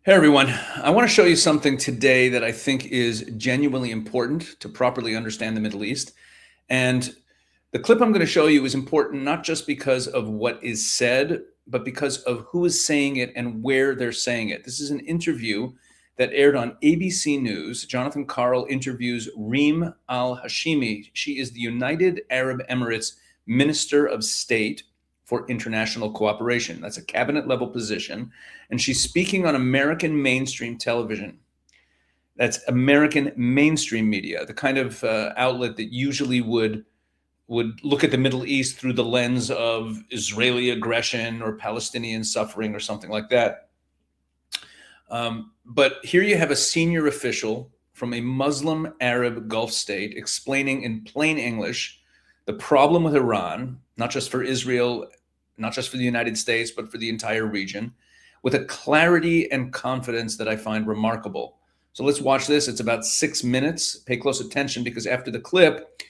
Hey everyone, I want to show you something today that I think is genuinely important to properly understand the Middle East. And the clip I'm going to show you is important not just because of what is said, but because of who is saying it and where they're saying it. This is an interview that aired on ABC News. Jonathan Karl interviews Reem Al Hashimi. She is the United Arab Emirates Minister of State for International Cooperation. That's a cabinet level position. And she's speaking on American mainstream television. That's American mainstream media, the kind of outlet that usually would look at the Middle East through the lens of Israeli aggression or Palestinian suffering or something like that. But here you have a senior official from a Muslim Arab Gulf state explaining in plain English the problem with Iran, not just for Israel, not just for the United States, but for the entire region, with a clarity and confidence that I find remarkable. So let's watch this. It's about 6 minutes. Pay close attention because after the clip,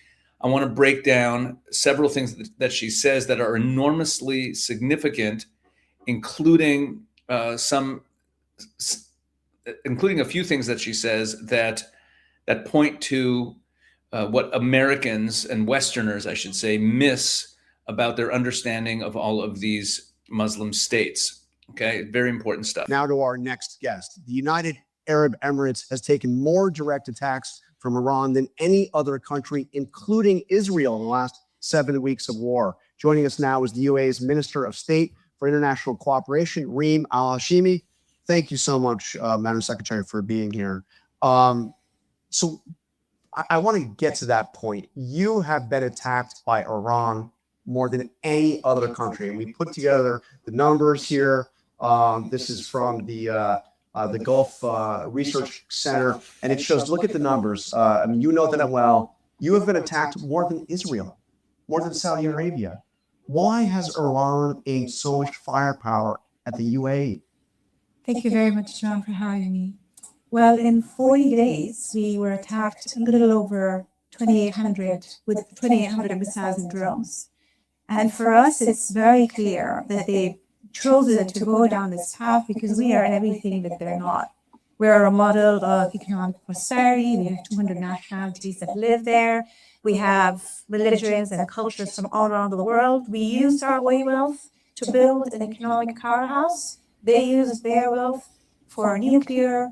I want to break down several things that she says that are enormously significant, including including a few things that she says that point to what Americans and Westerners, I should say, miss about their understanding of all of these Muslim states. Okay, very important stuff. Now to our next guest. The United Arab Emirates has taken more direct attacks from Iran than any other country, including Israel, in the last 7 weeks of war. Joining us now is the UAE's Minister of State for International Cooperation, Reem Al Hashimi. Thank you so much, Madam Secretary, for being here. So I want to get to that point. You have been attacked by Iran more than any other country. And we put together the numbers here. This is from the Gulf Research Center, and it shows, look at the numbers. I mean, you know that well. You have been attacked more than Israel, more than Saudi Arabia. Why has Iran aimed so much firepower at the UAE? Thank you very much, John, for having me. Well, in 40 days, we were attacked a little over 2,800 with 2,800 missiles and drones. And for us, it's very clear that they've chosen to go down this path because we are everything that they're not. We're a model of economic prosperity. We have 200 nationalities that live there. We have religions and cultures from all around the world. We used our oil wealth to build an economic powerhouse. They use their wealth for nuclear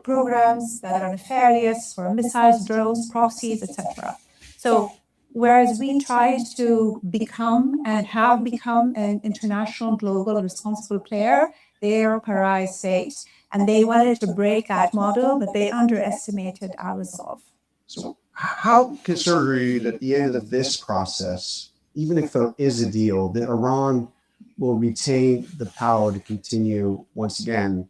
programs that are nefarious, for missiles, drones, proxies, etc. So whereas we tried to become and have become an international, global, responsible player, they are a pariah state. And they wanted to break that model, but they underestimated our resolve. So how concerned are you that at the end of this process, even if there is a deal, that Iran will retain the power to continue once again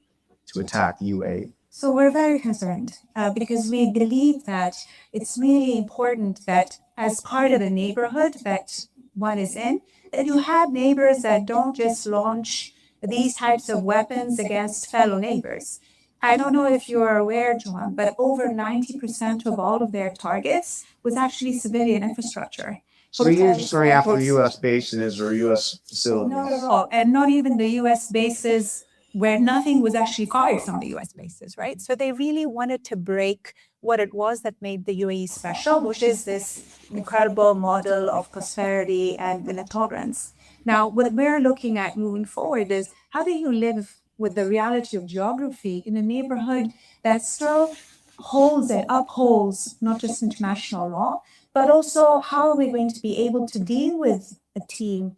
to attack the UAE? So we're very concerned because we believe that it's really important that as part of the neighborhood that one is in, that you have neighbors that don't just launch these types of weapons against fellow neighbors. I don't know if you're aware, John, but over 90% of all of their targets was actually civilian infrastructure. So you're just going after U.S. bases or U.S. facilities? Not at all, and not even the U.S. bases where nothing was actually fired from the U.S. bases, right? So they really wanted to break what it was that made the UAE special, which is this incredible model of prosperity and tolerance. Now, what we're looking at moving forward is how do you live with the reality of geography in a neighborhood that still holds and upholds not just international law, but also how are we going to be able to deal with a team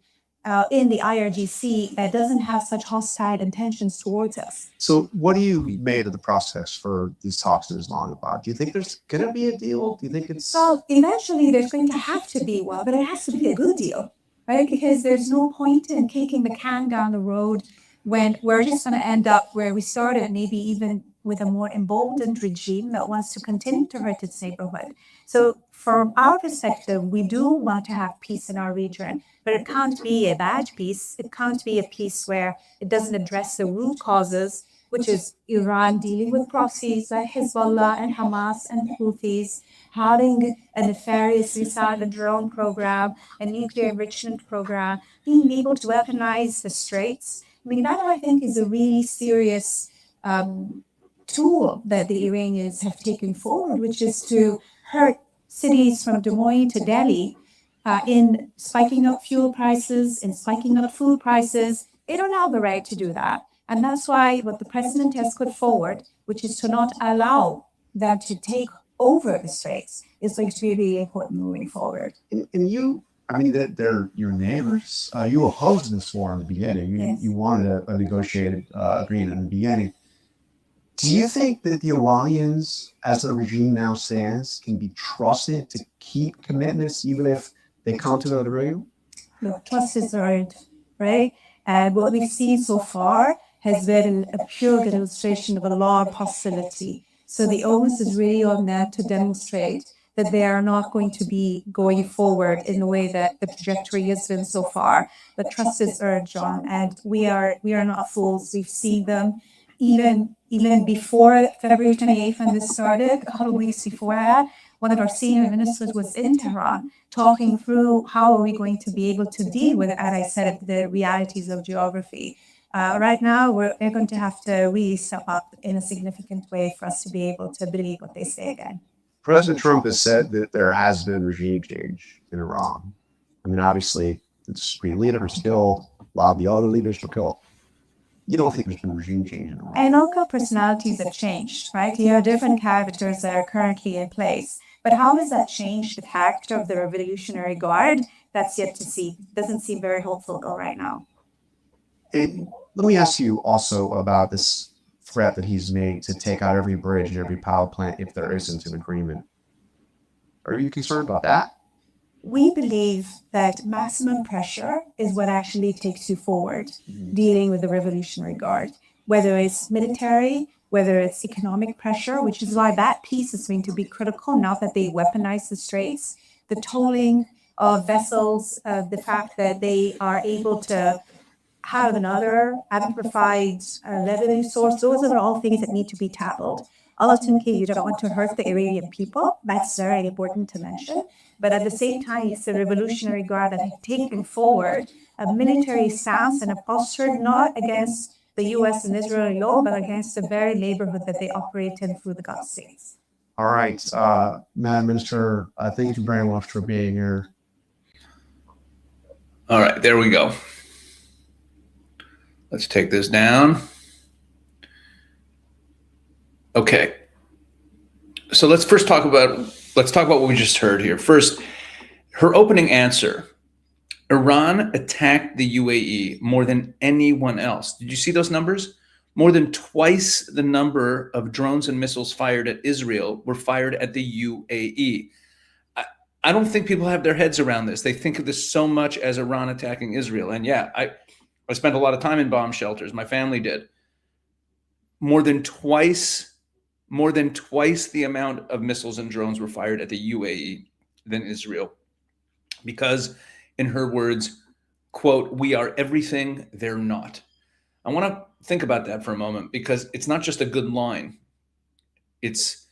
in the IRGC that doesn't have such hostile intentions towards us. So what do you made of the process for these talks in Islamabad? Do you think there's going to be a deal? Do you think it's... So eventually there's going to have to be one, but it has to be a good deal, right? Because there's no point in kicking the can down the road when we're just going to end up where we started, maybe even with a more emboldened regime that wants to continue to hurt its neighborhood. So from our perspective, we do want to have peace in our region, but it can't be a bad peace. It can't be a peace where it doesn't address the root causes, which is Iran dealing with proxies like Hezbollah and Hamas and Houthis, having a nefarious missile and drone program, a nuclear enrichment program, being able to weaponize the straits. I mean, that I think is a really serious tool that the Iranians have taken forward, which is to hurt cities from Des Moines to Delhi in spiking up fuel prices, in spiking up food prices. They don't have the right to do that. And that's why what the president has put forward, which is to not allow them to take over the straits, is going to be really important moving forward. And you, I mean, they're your neighbors. You opposed this war in the beginning. Yes. You wanted a negotiated agreement in the beginning. Do you think that the Iranians, as the regime now stands, can be trusted to keep commitments even if they come to an agreement? Look, trust is earned, right? And what we've seen so far has been a pure demonstration of a law of hostility. So the onus is really on them to demonstrate that they are not going to be going forward in the way that the trajectory has been so far. But trust is earned, John, and we are not fools. We've seen them even before February 28th when this started, a couple of weeks before that. One of our senior ministers was in Tehran talking through how are we going to be able to deal with, as I said, the realities of geography. Right now, we're going to have to really step up in a significant way for us to be able to believe what they say again. President Trump has said that there has been regime change in Iran. I mean, obviously, the Supreme leader is killed, a lot of the other leaders were killed. You don't think there's been regime change in Iran? And local personalities have changed, right? You have different characters that are currently in place. But how has that changed the character of the Revolutionary Guard? That's yet to see. Doesn't seem very hopeful though right now. And let me ask you also about this threat that he's made to take out every bridge and every power plant if there isn't an agreement. Are you concerned about that? We believe that maximum pressure is what actually takes you forward, dealing with the Revolutionary Guard, whether it's military, whether it's economic pressure, which is why that piece is going to be critical now that they weaponize the straits, the tolling of vessels, the fact that they are able to have another amplified revenue source. Those are all things that need to be tackled. Ultimately, you don't want to hurt the Iranian people. That's very important to mention. But at the same time, it's the Revolutionary Guard that have taken forward a military stance and a posture not against the U.S. and Israeli law, but against the very neighborhood that they operate in through the Gulf states. All right, Madam Minister, thank you very much for being here. All right, there we go. Let's take this down. Okay. So let's talk about what we just heard here. First, her opening answer. Iran attacked the UAE more than anyone else. Did you see those numbers? More than twice the number of drones and missiles fired at Israel were fired at the UAE. I don't think people have their heads around this. They think of this so much as Iran attacking Israel. And yeah, I spent a lot of time in bomb shelters. My family did. More than twice the amount of missiles and drones were fired at the UAE than Israel. Because, in her words, quote, "We are everything they're not." I want to think about that for a moment, because it's not just a good line. It's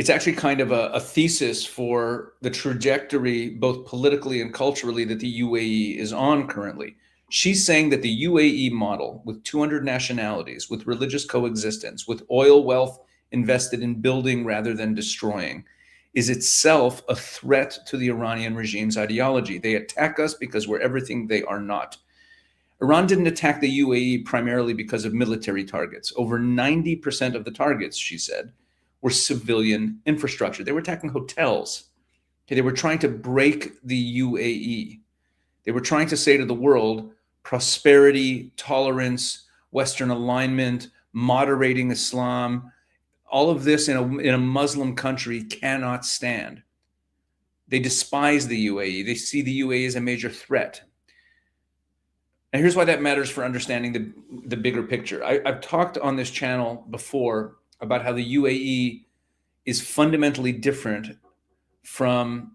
actually kind of a thesis for the trajectory, both politically and culturally, that the UAE is on currently. She's saying that the UAE model, with 200 nationalities, with religious coexistence, with oil wealth invested in building rather than destroying, is itself a threat to the Iranian regime's ideology. They attack us because we're everything they are not. Iran didn't attack the UAE primarily because of military targets. Over 90% of the targets, she said, were civilian infrastructure. They were attacking hotels. They were trying to break the UAE. They were trying to say to the world, prosperity, tolerance, Western alignment, moderating Islam, all of this in a Muslim country cannot stand. They despise the UAE. They see the UAE as a major threat. And here's why that matters for understanding the bigger picture. I've talked on this channel before about how the UAE is fundamentally different from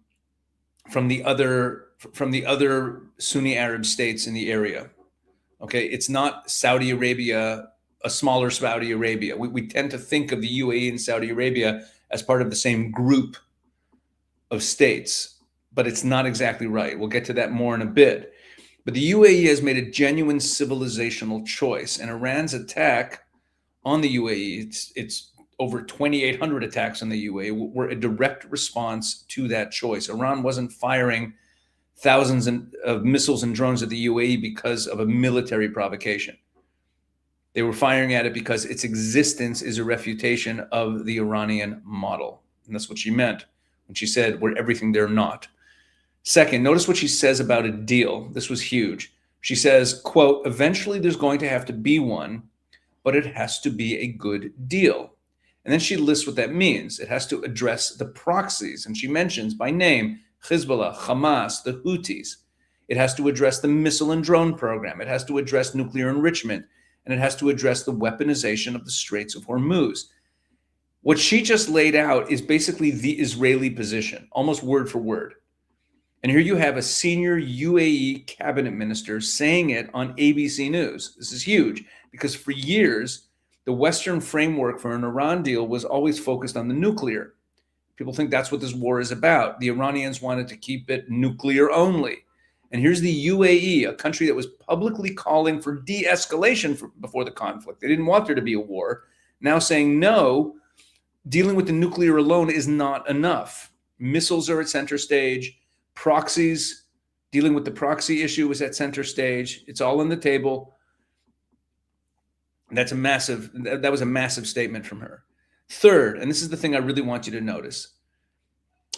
the other Sunni Arab states in the area. Okay, it's not Saudi Arabia, a smaller Saudi Arabia. We tend to think of the UAE and Saudi Arabia as part of the same group of states, but it's not exactly right. We'll get to that more in a bit. But the UAE has made a genuine civilizational choice, and Iran's attack on the UAE, it's over 2,800 attacks on the UAE, were a direct response to that choice. Iran wasn't firing thousands of missiles and drones at the UAE because of a military provocation. They were firing at it because its existence is a refutation of the Iranian model. And that's what she meant when she said, we're everything they're not. Second, notice what she says about a deal. This was huge. She says, quote, eventually there's going to have to be one, but it has to be a good deal. And then she lists what that means. It has to address the proxies. And she mentions by name, Hezbollah, Hamas, the Houthis. It has to address the missile and drone program. It has to address nuclear enrichment. And it has to address the weaponization of the Straits of Hormuz. What she just laid out is basically the Israeli position, almost word for word. And here you have a senior UAE cabinet minister saying it on ABC News. This is huge because for years, the Western framework for an Iran deal was always focused on the nuclear. People think that's what this war is about. The Iranians wanted to keep it nuclear only. And here's the UAE, a country that was publicly calling for de-escalation before the conflict. They didn't want there to be a war. Now saying, no, dealing with the nuclear alone is not enough. Missiles are at center stage. Proxies, dealing with the proxy issue is at center stage. It's all on the table. That was a massive statement from her. Third, and this is the thing I really want you to notice,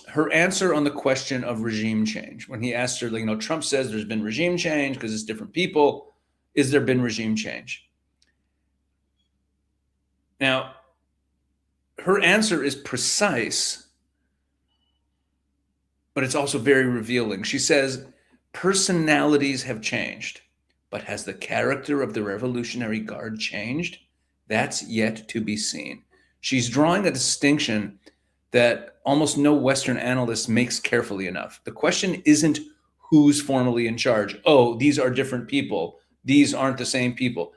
her answer on the question of regime change. When he asked her, Trump says there's been regime change because it's different people. Is there been regime change? Now, her answer is precise, but it's also very revealing. She says, personalities have changed, but has the character of the Revolutionary Guard changed? That's yet to be seen. She's drawing a distinction that almost no Western analyst makes carefully enough. The question isn't who's formally in charge. Oh, these are different people. These aren't the same people.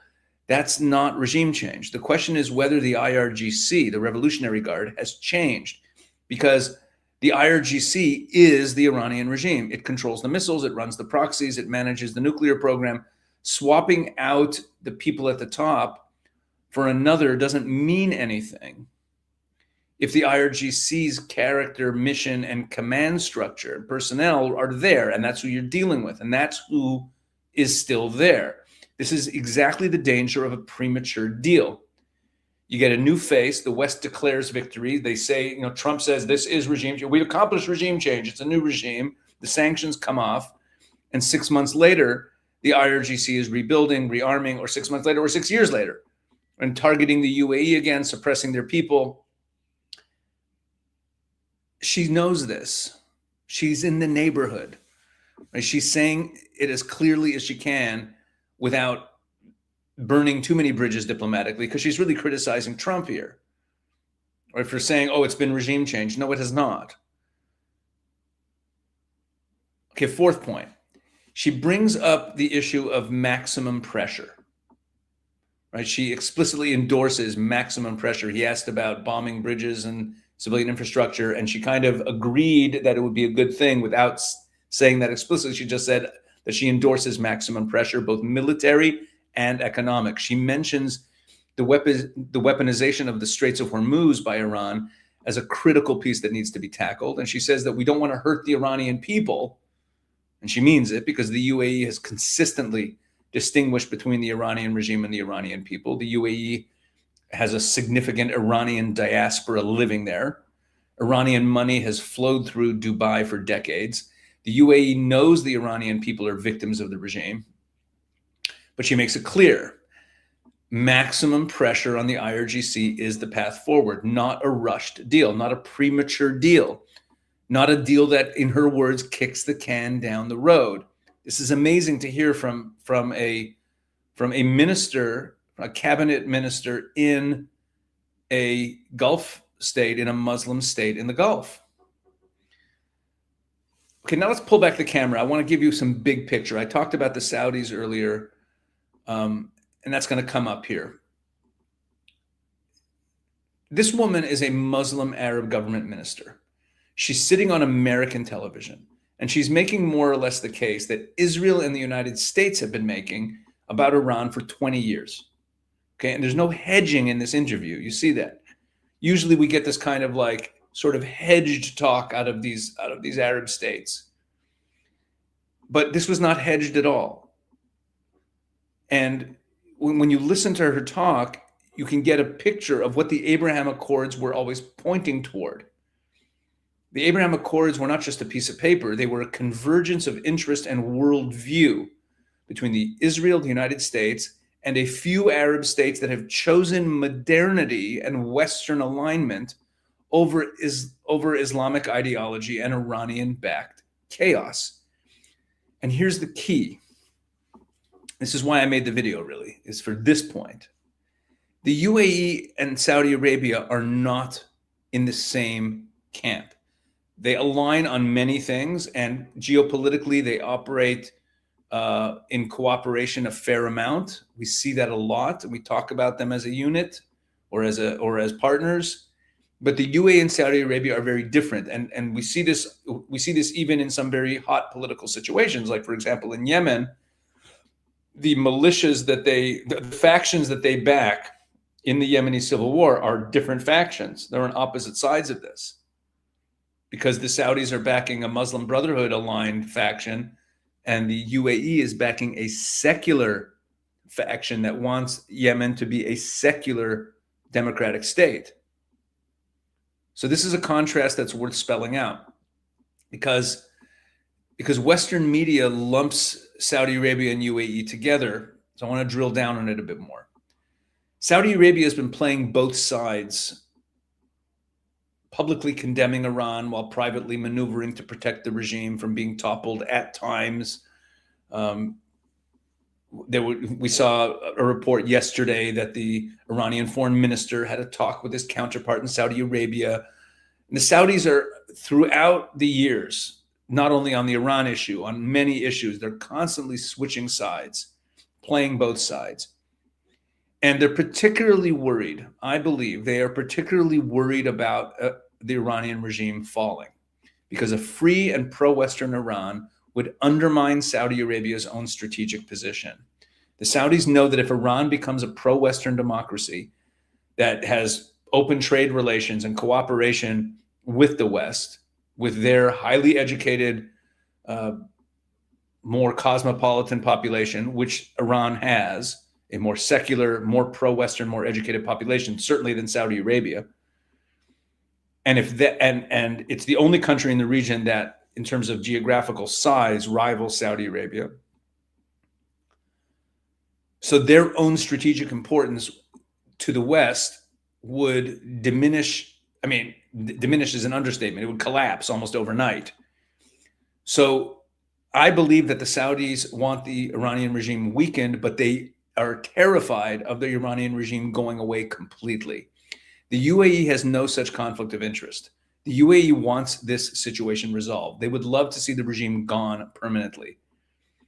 That's not regime change. The question is whether the IRGC, the Revolutionary Guard, has changed, because the IRGC is the Iranian regime. It controls the missiles, it runs the proxies, it manages the nuclear program. Swapping out the people at the top for another doesn't mean anything if the IRGC's character, mission, and command structure and personnel are there, and that's who you're dealing with, and that's who is still there. This is exactly the danger of a premature deal. You get a new face. The West declares victory. They say, Trump says this is regime change. We've accomplished regime change. It's a new regime. The sanctions come off. And 6 months later, the IRGC is rebuilding, rearming, or 6 months later, or 6 years later, and targeting the UAE again, suppressing their people. She knows this. She's in the neighborhood. Right? She's saying it as clearly as she can without burning too many bridges diplomatically, because she's really criticizing Trump here. Or if you're saying, oh, it's been regime change. No, it has not. Okay, fourth point. She brings up the issue of maximum pressure. Right? She explicitly endorses maximum pressure. He asked about bombing bridges and civilian infrastructure, and she kind of agreed that it would be a good thing without saying that explicitly. She just said that she endorses maximum pressure, both military and economic. She mentions the weaponization of the Straits of Hormuz by Iran as a critical piece that needs to be tackled. And she says that we don't want to hurt the Iranian people. And she means it, because the UAE has consistently distinguished between the Iranian regime and the Iranian people. The UAE has a significant Iranian diaspora living there. Iranian money has flowed through Dubai for decades. The UAE knows the Iranian people are victims of the regime, but she makes it clear maximum pressure on the IRGC is the path forward, not a rushed deal, not a premature deal, not a deal that, in her words, kicks the can down the road. This is amazing to hear from a minister, a cabinet minister in a Gulf state, in a Muslim state in the Gulf. Okay, now let's pull back the camera. I want to give you some big picture. I talked about the Saudis earlier, and that's going to come up here. This woman is a Muslim Arab government minister. She's sitting on American television, and she's making more or less the case that Israel and the United States have been making about Iran for 20 years. Okay, and there's no hedging in this interview. You see that. Usually we get this kind of like sort of hedged talk out of these Arab states. But this was not hedged at all. And when you listen to her talk, you can get a picture of what the Abraham Accords were always pointing toward. The Abraham Accords were not just a piece of paper. They were a convergence of interest and worldview between Israel, the United States, and a few Arab states that have chosen modernity and Western alignment over Islamic ideology and Iranian-backed chaos. And here's the key. This is why I made the video, really, is for this point. The UAE and Saudi Arabia are not in the same camp. They align on many things, and geopolitically, they operate in cooperation a fair amount. We see that a lot, and we talk about them as a unit or as partners. But the UAE and Saudi Arabia are very different, and we see this even in some very hot political situations, like for example in Yemen, the militias the factions that they back in the Yemeni civil war are different factions. They're on opposite sides of this, because the Saudis are backing a Muslim Brotherhood aligned faction, and the UAE is backing a secular faction that wants Yemen to be a secular democratic state. So this is a contrast that's worth spelling out, because Western media lumps Saudi Arabia and UAE together. So I want to drill down on it a bit more. Saudi Arabia has been playing both sides, publicly condemning Iran while privately maneuvering to protect the regime from being toppled at times. We saw a report yesterday that the Iranian foreign minister had a talk with his counterpart in Saudi Arabia. And the Saudis are, throughout the years, not only on the Iran issue, on many issues, they're constantly switching sides, playing both sides. And they're particularly worried, I believe, they are particularly worried about the Iranian regime falling, because a free and pro-Western Iran would undermine Saudi Arabia's own strategic position. The Saudis know that if Iran becomes a pro-Western democracy that has open trade relations and cooperation with the West, with their highly educated, more cosmopolitan population, which Iran has, a more secular, more pro-Western, more educated population, certainly than Saudi Arabia. And and it's the only country in the region that, in terms of geographical size, rivals Saudi Arabia. So their own strategic importance to the West would diminish. I mean, diminish is an understatement. It would collapse almost overnight. So I believe that the Saudis want the Iranian regime weakened, but they are terrified of the Iranian regime going away completely. The UAE has no such conflict of interest. The UAE wants this situation resolved. They would love to see the regime gone permanently.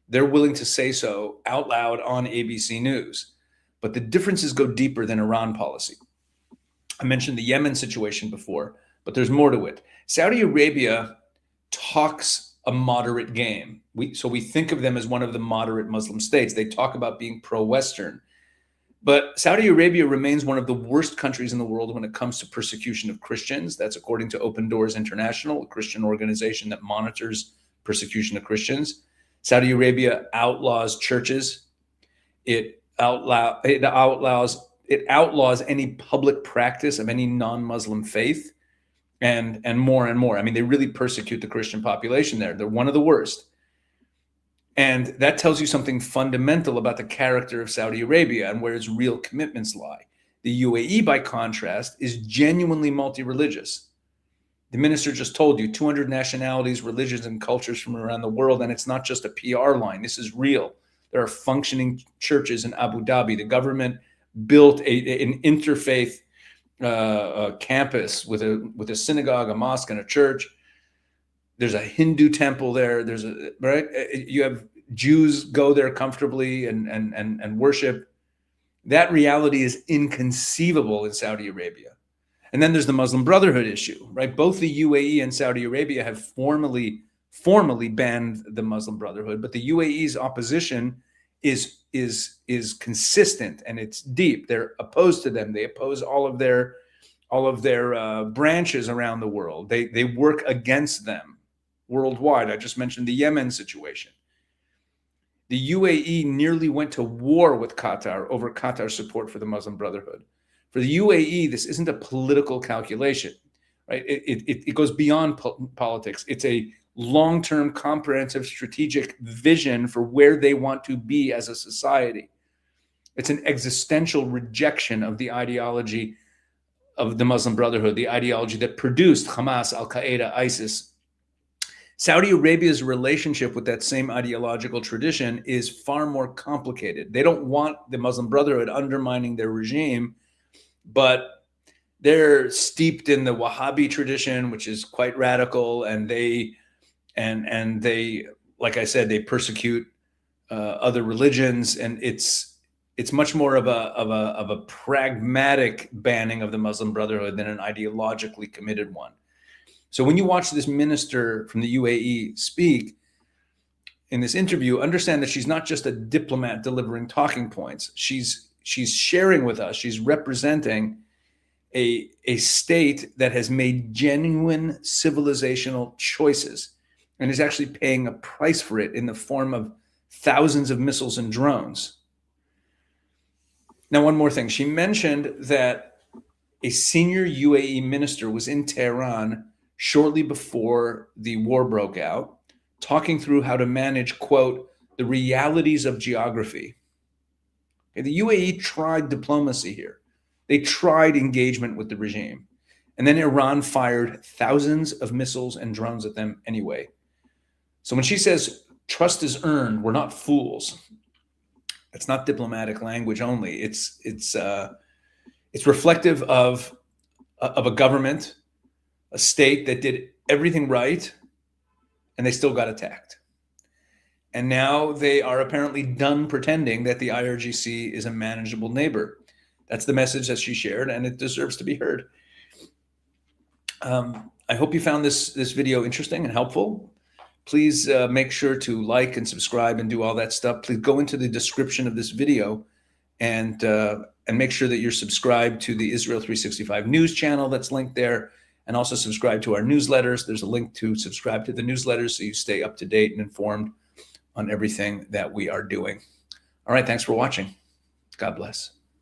They're willing to say so out loud on ABC News. But the differences go deeper than Iran policy. I mentioned the Yemen situation before, but there's more to it. Saudi Arabia talks a moderate game. So we think of them as one of the moderate Muslim states. They talk about being pro-Western. But Saudi Arabia remains one of the worst countries in the world when it comes to persecution of Christians. That's according to Open Doors International, a Christian organization that monitors persecution of Christians. Saudi Arabia outlaws churches. It outlaws any public practice of any non-Muslim faith, and more and more. I mean, they really persecute the Christian population there. They're one of the worst. And that tells you something fundamental about the character of Saudi Arabia and where its real commitments lie. The UAE, by contrast, is genuinely multi-religious. The minister just told you 200 nationalities, religions, and cultures from around the world, and it's not just a PR line. This is real. There are functioning churches in Abu Dhabi. The government built an interfaith campus with a synagogue, a mosque, and a church. There's a Hindu temple there. You have Jews go there comfortably and worship. That reality is inconceivable in Saudi Arabia. And then there's the Muslim Brotherhood issue, right? Both the UAE and Saudi Arabia have formally banned the Muslim Brotherhood, but the UAE's opposition is is consistent and it's deep. They're opposed to them. They oppose all of their branches around the world. They work against them worldwide. I just mentioned the Yemen situation. The UAE nearly went to war with Qatar over Qatar's support for the Muslim Brotherhood. For the UAE, this isn't a political calculation, right? It goes beyond politics. It's a long-term, comprehensive, strategic vision for where they want to be as a society. It's an existential rejection of the ideology of the Muslim Brotherhood, the ideology that produced Hamas, Al-Qaeda, ISIS. Saudi Arabia's relationship with that same ideological tradition is far more complicated. They don't want the Muslim Brotherhood undermining their regime, but they're steeped in the Wahhabi tradition, which is quite radical, and they, like I said, they persecute other religions, and it's much more of a pragmatic banning of the Muslim Brotherhood than an ideologically committed one. So when you watch this minister from the UAE speak in this interview, understand that she's not just a diplomat delivering talking points. She's sharing with us, she's representing a state that has made genuine civilizational choices and is actually paying a price for it in the form of thousands of missiles and drones. Now, one more thing. She mentioned that a senior UAE minister was in Tehran shortly before the war broke out, talking through how to manage, quote, the realities of geography. Okay, the UAE tried diplomacy here. They tried engagement with the regime. And then Iran fired thousands of missiles and drones at them anyway. So when she says trust is earned, we're not fools, it's not diplomatic language only. It's reflective of a government, a state that did everything right, and they still got attacked. And now they are apparently done pretending that the IRGC is a manageable neighbor. That's the message that she shared, and it deserves to be heard. I hope you found this video interesting and helpful. Please make sure to like and subscribe and do all that stuff. Please go into the description of this video and make sure that you're subscribed to the Israel 365 news channel that's linked there, and also subscribe to our newsletters. There's a link to subscribe to the newsletters so you stay up to date and informed on everything that we are doing. All right, thanks for watching. God bless.